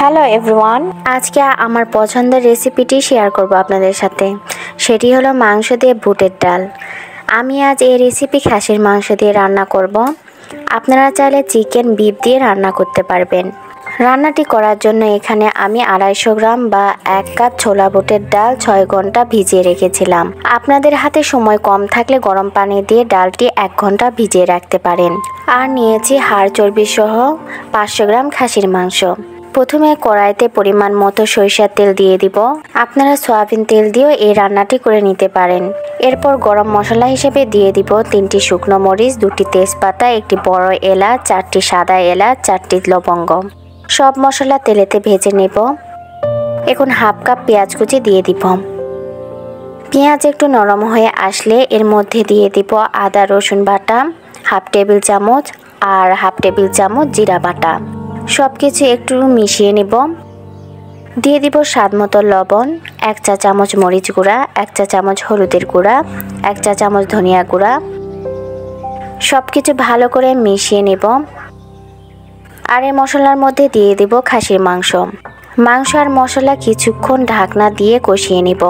Hello everyone, আজকে আমার পছন্দের রেসিপিটি শেয়ার করব আপনাদের সাথে। সেটি হলো মাংস দিয়ে বুটের ডাল। আমি আজ এই রেসিপি খাসির মাংস দিয়ে রান্না করব। আপনারা চাইলে চিকেন, বিফ দিয়ে রান্না করতে পারবেন। রান্নাটি করার জন্য এখানে আমি 250 গ্রাম বা 1 কাপ ছোলা বুটের ডাল 6 ঘন্টা ভিজিয়ে রেখেছিলাম। আপনাদের হাতে সময় কম থাকলে গরম পানি দিয়ে ডালটি 1 ঘন্টা ভিজিয়ে রাখতে পারেন। আর নিয়েছি হাড় চর্বি সহ 500 গ্রাম খাসির মাংস। প্রথমে কড়াইতে পরিমাণ মতো সরিষার তেল দিয়ে দিব। আপনারা সয়াবিন তেল দিয়েও এই রান্নাটি করে নিতে পারেন। এরপর গরম মশলা হিসেবে দিয়ে দিব 3টি শুকনো মরিচ, 2টি তেজপাতা, 1টি বড় এলাচ, 4টি সাদা এলাচ, 4টি লবঙ্গ। সব মশলা তেলেতে ভেজে নেব। এখন হাফ কাপ পেঁয়াজ কুচি দিয়ে দিব। পেঁয়াজ একটু নরম হয়ে আসলে এর মধ্যে দিয়ে দিব আদা রসুন বাটা হাফ টেবিল চামচ আর হাফ টেবিল চামচ জিরা বাটা। সব কিছু একটু মিশিয়ে নেব। দিয়ে দিব স্বাদ মতো লবণ, 1 চা চামচ মরিচ গুঁড়া, 1 চা চামচ হলুদের গুঁড়া, 1 চা চামচ ধনিয়া গুঁড়া। সব কিছু ভালো করে মিশিয়ে নেব। আর এই মশলার মধ্যে দিয়ে দিব খাসির মাংস। মাংস আর মশলা কিছুক্ষণ ঢাকনা দিয়ে কষিয়ে নেব।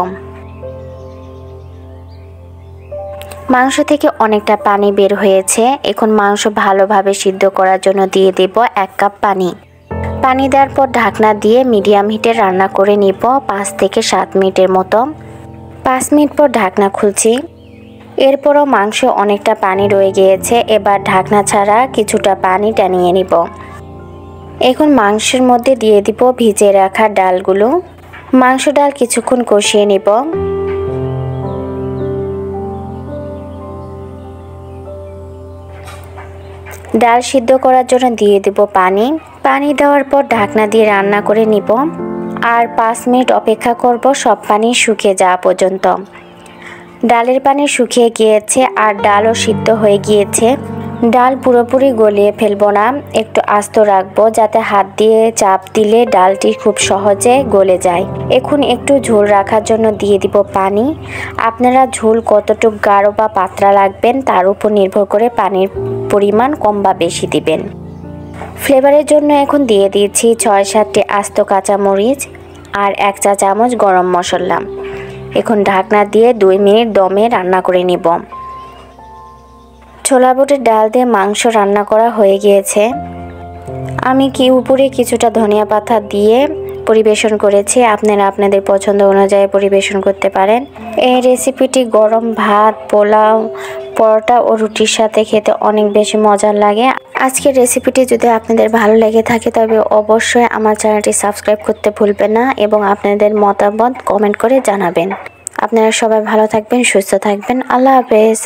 মাংস থেকে অনেকটা পানি বের হয়েছে। এখন মাংস ভালোভাবে সিদ্ধ করার জন্য দিয়ে দেব 1 কাপ পানি। পানি দেওয়ার পর ঢাকনা দিয়ে মিডিয়াম হিটে রান্না করে নিব 5 থেকে 7 মিনিটের মতো। 5 মিনিট পর ঢাকনা খুলছি। এরপরও মাংস অনেকটা পানি রয়ে গিয়েছে। এবার ঢাকনা ছাড়া কিছুটা পানি টানিয়ে নিব। এখন মাংসের মধ্যে দিয়ে দিব ভিজে রাখা ডালগুলো। মাংস ডাল কিছুক্ষণ কষিয়ে নিব। ডাল সিদ্ধ করার জন্য দিয়ে দেব পানি। পানি দেওয়ার পর ঢাকনা দিয়ে রান্না করে নিব। আর 5 মিনিট অপেক্ষা করব সব পানি শুকিয়ে যাওয়া পর্যন্ত। ডালের পানি শুকিয়ে গিয়েছে আর ডালও সিদ্ধ হয়ে গিয়েছে। ডাল পুরোপুরি গলিয়ে ফেলবো না, একটু আস্ত রাখবো যাতে হাত দিয়ে চাপ দিলে ডালটি খুব সহজে গলে যায়। এখন একটু ঝোল রাখার জন্য দিয়ে দিব পানি। আপনারা ঝোল কতটুকু গাঢ় বা পাতলা রাখবেন তার উপর নির্ভর করে পানির পরিমাণ কম বা বেশি দিবেন। ফ্লেভারের জন্য এখন দিয়ে দিয়েছি 6-7টি আস্ত কাঁচামরিচ আর 1 চা চামচ গরম মশলা। এখন ঢাকনা দিয়ে 2 মিনিট দমে রান্না করে নিব। ছোলা বুটের ডাল দিয়ে মাংস রান্না করা হয়ে গিয়েছে। আমি উপরে কিছুটা ধনিয়া পাতা দিয়ে পরিবেশন করেছি। আপনারা আপনাদের পছন্দ অনুযায়ী পরিবেশন করতে পারেন। এই রেসিপিটি গরম ভাত, পোলাও, পরোটা ও রুটির সাথে খেতে অনেক বেশি মজার লাগে। আজকের রেসিপিটি যদি আপনাদের ভালো লেগে থাকে তবে অবশ্যই আমার চ্যানেলটি সাবস্ক্রাইব করতে ভুলবেন না এবং আপনাদের মতামত কমেন্ট করে জানাবেন। আপনারা সবাই ভালো থাকবেন, সুস্থ থাকবেন। আল্লাহ হাফেজ।